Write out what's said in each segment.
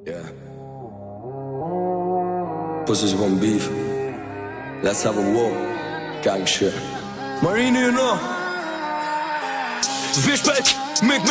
Yeah. Pussies want beef. Let's have a war. Gang shit. Marini, you know. Vish pet, mik,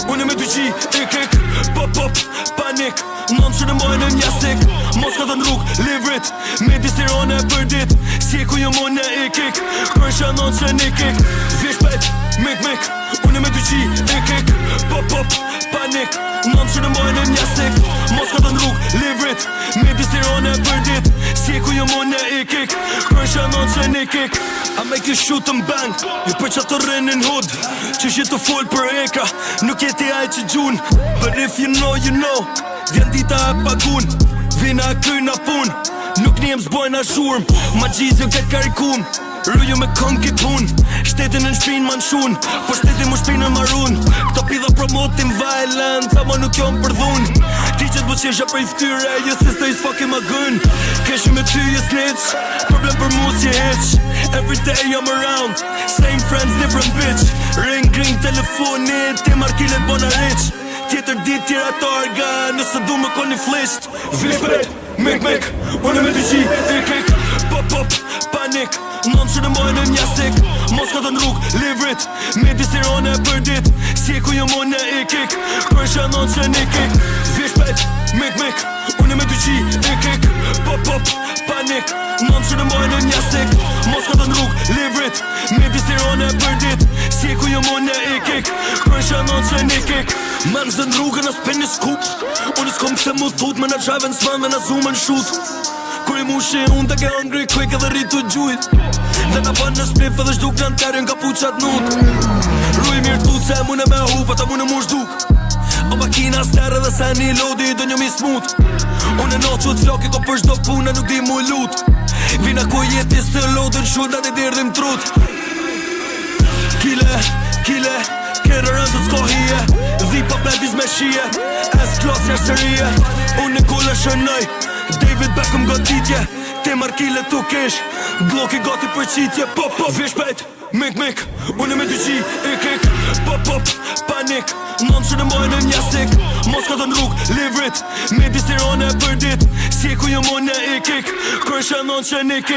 unë me 2G, ik, pop, panik. Nënë që në mojnë në jasik, mos ka të në rrug, livrit. Me distirone për dit, si ku ju mojnë në ik. Kërësha nënë që në ik. Vish pet, mik, unë me 2G, ik, pop, panik. Nënë që në mojnë në jasik, mos ka të në rrug, livrit. Me distirone për dit, si ku ju mojnë në ik. Kërësha nënë që në ik. I make you shoot and bang. Ju për që të rënin hood, që shi të full për eka. Nuk jeti aj që gjun, but if you know, you know. Vjen dita e pagun, vina e kryna pun. Nuk njem zbojna shurm, ma gjizjo këtë karikum. Rruju me kong ki pun, shtetin në shpin man shun. Po shtetin mu shpin në marun. Këto pidha promotin violent, ama nuk jom për dhun. Ti që t'bu qesha për i ftyre, your sister is fucking my gun. Keshi me ty je snitch, problem për mu si hitch. Every day I'm around, same friends, different bitch. Ring, telefonit, ti markilet bona rich. Tjetër dit tjera targa, nëse du me koni flisht. Vish pet, mik, unë me 2G, ik, pop, panik. Nënë që në mojnë në jasik, mos ka të në rrug, livrit. Me distirone për dit, si ku ju mojnë në ik. Kërësha nënë që në ik. Vish pet, mik, unë me 2G, ik, pop, panik. Nënë që në mojnë në jasik, mos ka të në rrug, livrit. Me distirone për dit, si ku ju mojnë në ik. Kërësha nënë që në ik. Men zë në rrugën as pen një skup, unë s'kom pëse mu thut. Me në drive në sman, me në zoom në shoot. Kur i mushi unë të ke hungry quick edhe rritu gjujt. Dhe në ban në splif edhe shduk në anterën ka puqat nut. Rruj mirë tut se mune me hup, ata mune mu shduk. O makina sterë edhe se një lodi dë një mi smut. Unë e no që të floki ko për shdo puna nuk di mu lut. Vina ku jetis të lodën shut da ti dirdhim trut. Kile, kërë rëndë të s'kohije. Dhipa bedis me shije, S-Class jashtërije. Unë e kulle shënëj, David Beckham goditje. Te markile tu kesh, Glocki gati për qitje. Pop, vish pet, mik, unë me 2G, ik, pop, panik. Nënë që në mojnë në jasik, mos ka të në rrug, livrit. Me distirone për dit, si ku ju mojnë në ik. Kërësha nënë që në ik.